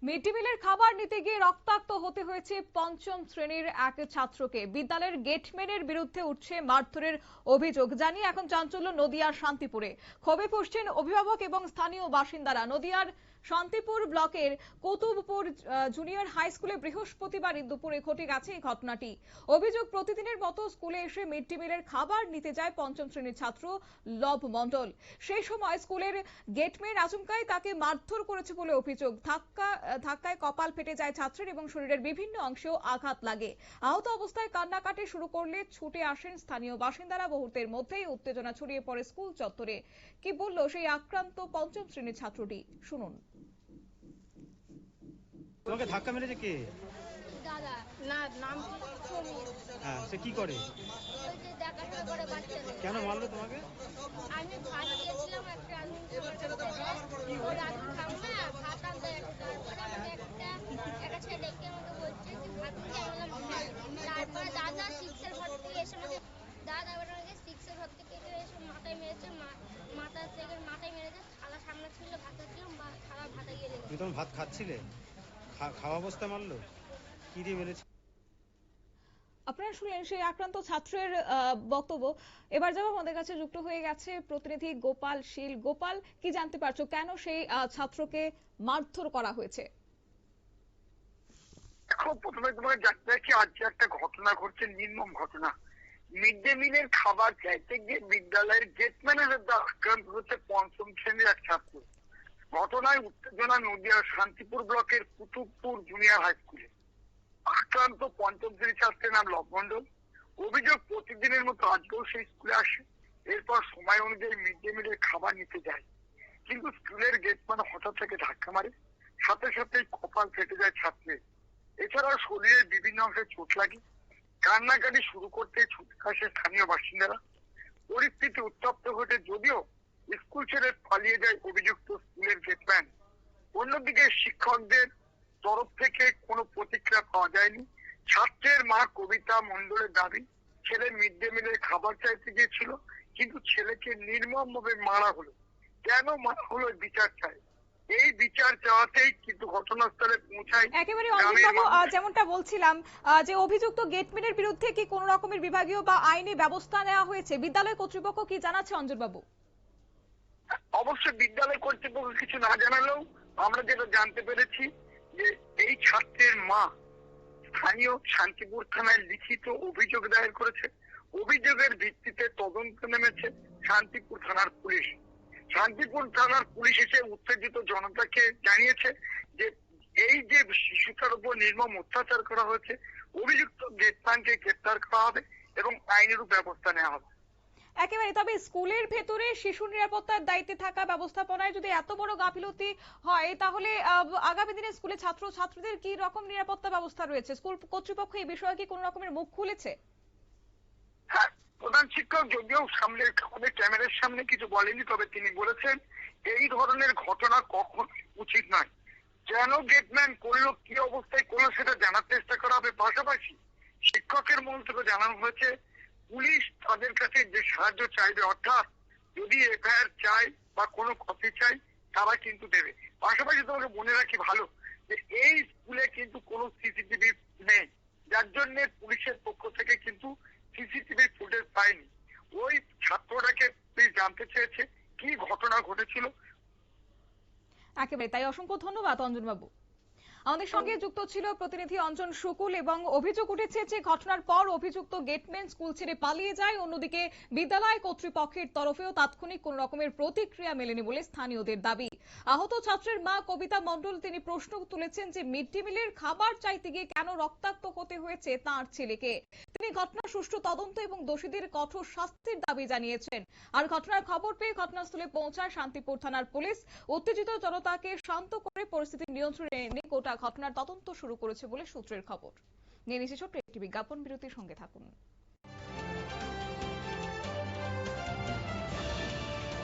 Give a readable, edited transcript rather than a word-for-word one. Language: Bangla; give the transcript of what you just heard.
মিড ডে মিলের খাবার নিতে গিয়ে রক্তাক্ত হতে হয়েছে পঞ্চম শ্রেণীর এক ছাত্রকে। বিদ্যালয়ের গেটম্যানের বিরুদ্ধে উঠছে মারধরের অভিযোগ জানিয়ে এখন চাঞ্চল্য নদিয়ার শান্তিপুরে। ক্ষোভে ফুঁসছেন অভিভাবক এবং স্থানীয় বাসিন্দারা। নদিয়ার শান্তিপুর ব্লকের কৌতুবপুর জুনিয়র হাই স্কুলে বৃহস্পতিবার দুপুরে ঘটে গেছে এই ঘটনাটি। অভিযোগ, প্রতিদিনের মতো স্কুলে এসে মিড ডে মিলের খাবার নিতে যায় পঞ্চম শ্রেণীর ছাত্র লব মণ্ডল। সেই সময় স্কুলের গেটম্যান আচমকাই তাকে মারধর করেছে বলে অভিযোগ। ধাক্কায় কপাল ফেটে যায় ছাত্রের এবং শরীরের বিভিন্ন অংশেও আঘাত লাগে। আহত অবস্থায় কান্নাকাটি শুরু করলে ছুটে আসেন স্থানীয় বাসিন্দারা। মুহূর্তের মধ্যেই উত্তেজনা ছড়িয়ে পড়ে স্কুল চত্বরে। কি বলল সেই আক্রান্ত পঞ্চম শ্রেণীর ছাত্রটি, শুনুন। তোমাকে ধাক্কা মেরেছে কে? দাদা। না, নাম সমীর। হ্যাঁ, সে কি করে? ওই যে দেখাশোনা করে বাচ্চাদের। কেন মারলো তোমাকে? আমি ভাত দিয়েছিলাম একটা আলু ওই আলু খাবো না, ভাত আনতে তারপরে আমাকে একটা ছেলে ডেকে আমাকে বলছে যে ভাত দিয়ে আমি বললাম তারপরে দাদা সিক্সের ঘর থেকে এসে আমাকে সিক্সের ঘর থেকে এসে মাথায় মেরেছে, মাথার থেকে মাথায় মেরেছে। থালা সামনে ছিল, ভাত খাচ্ছিলাম, থালা ভাতে গিয়ে লেগেছে। তুমি তখন ভাত খাচ্ছিলে? খাওয়া অবস্থায় মারলো? কি দিয়ে মেরেছে? আপনারা শুনলেন সেই আক্রান্ত ছাত্রের বক্তব্য। এবার যাবো, আমাদের কাছে যুক্ত হয়ে গেছে প্রতিনিধি গোপাল শীল। গোপাল, কি জানতে পারছো, কেন সেই ছাত্রকে মারধর করা হয়েছে? এখন প্রথমে তোমাকে জানতে চাই, আজকে একটা ঘটনা ঘটছে, নির্মম ঘটনা। মিড ডে মিলের খাবার চাইতে গিয়ে বিদ্যালয়ের গেটম্যানের আক্রান্ত হচ্ছে পঞ্চম শ্রেণীর এক ছাত্র। ঘটনায় উত্তেজনা নদিয়ার শান্তিপুর ব্লকের কুতুবপুর জুনিয়র হাই স্কুলে। আক্রান্ত পঞ্চম শ্রেণীর ছাত্রের নাম লব মণ্ডল। অভিযোগ, প্রতিদিনের মতো আজকেও সেই স্কুলে আসে, এরপর সময় অনুযায়ী মিড ডে মিলের খাবার নিতে যায়। কিন্তু স্কুলের গেটম্যান হঠাৎ থেকে ধাক্কা মারে, সাথে সাথেই কপাল ফেটে যায় ছাত্রের। এছাড়াও শরীরের বিভিন্ন অংশে চোট লাগে। কান্নাকাটি শুরু করতে ছুটে আসে স্থানীয় বাসিন্দারা। পরিস্থিতি উত্তপ্ত ঘটে, যদিও স্কুল ছেড়ে পালিয়ে যায় অভিযুক্ত স্কুলের গেটম্যান। অন্যদিকে শিক্ষকদের তরফ থেকে কোনো প্রতিক্রিয়া পাওয়া যায়নি। ছাত্রের মা কবিতা মণ্ডলের দাবি, ছেলে মিড ডে মিলের খাবার চাইতে গিয়েছিল, কিন্তু ছেলেকে নির্মমভাবে মারা হলো। কেন মারা হলো বিচার চায়। এই বিচার চাওয়াতেই কিন্তু ঘটনাস্থলে পৌঁছায়। একেবারে অঞ্জনবাবু, যেমনটা বলছিলাম যে অভিযুক্ত গেটম্যানের বিরুদ্ধে কি কোন রকমের বিভাগীয় বা আইনি ব্যবস্থা নেওয়া হয়েছে? বিদ্যালয় কর্তৃপক্ষ কি জানাচ্ছে অঞ্জনবাবু? অবশ্যই বিদ্যালয় কর্তৃপক্ষ কিছু না জানালেও আমরা যেটা জানতে পেরেছি যে এই ছাত্রের মা স্থানীয় শান্তিপুর থানায় লিখিত অভিযোগ দায়ের করেছে। অভিযোগের ভিত্তিতে তদন্ত নেমেছে শান্তিপুর থানার পুলিশ। শান্তিপুর থানার পুলিশ এসে উত্তেজিত জনতাকে জানিয়েছে যে এই যে শিশুটার উপর নির্মম অত্যাচার করা হয়েছে, অভিযুক্ত গেটম্যানকে গ্রেপ্তার করা হবে এবং আইনের ব্যবস্থা নেওয়া হবে। একেবারে, তবে স্কুলের ভেতরে শিশু নিরাপত্তার দায়িত্বে থাকা ব্যবস্থাপনায় যদি এত বড় গাফিলতি হয়, তাহলে আগামী দিনে স্কুলে ছাত্র ছাত্রীদের কি রকম নিরাপত্তা ব্যবস্থা রয়েছে? স্কুল কর্তৃপক্ষ এই বিষয়ে কি কোন রকমের মুখ খুলেছে? হ্যাঁ, প্রধান শিক্ষক যদিও সামনে আমাদের ক্যামেরার সামনে কিছু বলেনি, তবে তিনি বলেছেন এই ধরনের ঘটনা কখন উচিত নয়। কেন গেটম্যান করলো, কি অবস্থায় করলো সেটা জানার চেষ্টা করা হবে। পাশাপাশি শিক্ষকের মন থেকে জানানো হয়েছে পুলিশ তাদের কাছে যে সাহায্য চাইবে, অর্থাৎ যদি এফআইআর চাই বা কোনো কপি চাই তারা কিন্তু দেবে। পাশাপাশি তোমাকে মনে রাখি ভালো যে এই স্কুলে কিন্তু কোনো সিসিটিভি নেই, যার জন্য পুলিশের পক্ষ থেকে কিন্তু সিসিটিভি ফুটেজ পায়নি। ওই ছাত্রটাকে পুলিশ জানতে চেয়েছে কি ঘটনা ঘটেছিল। একেবারে তাই, অসংখ্য ধন্যবাদ অঞ্জনবাবু। আমাদের সঙ্গে যুক্ত ছিল প্রতিনিধি অঞ্জন শুকুল। এবং অভিযোগ উঠেছে যে ঘটনার পর অভিযুক্ত গেটম্যান স্কুল ছেড়ে পালিয়ে যায়। অন্যদিকে বিদ্যালয় কর্তৃপক্ষের তরফেও তাৎক্ষণিক কোন রকমের প্রতিক্রিয়া মেলেনি বলে স্থানীয়দের দাবি। আহত ছাত্রের মা কবিতা মণ্ডল তিনি প্রশ্ন তুলেছেন যে মিড ডে মিলের খাবার চাইতে গিয়ে কেন রক্তাক্ত হতে হয়েছে তার ছেলেকে। তিনি ঘটনার সুষ্ঠু তদন্ত এবং দোষীদের কঠোর শাস্তির দাবি জানিয়েছেন। আর ঘটনার খবর পেয়ে ঘটনাস্থলে পৌঁছায় শান্তিপুর থানার পুলিশ। উত্তেজিত জনতাকে শান্ত করে পরিস্থিতি নিয়ন্ত্রণে এনে গোটা ঘটনার তদন্ত শুরু করেছে বলে সূত্রের খবর। নিয়ে নিচ্ছে ছোট্ট একটি বিজ্ঞাপন বিরতির, সঙ্গে থাকুন।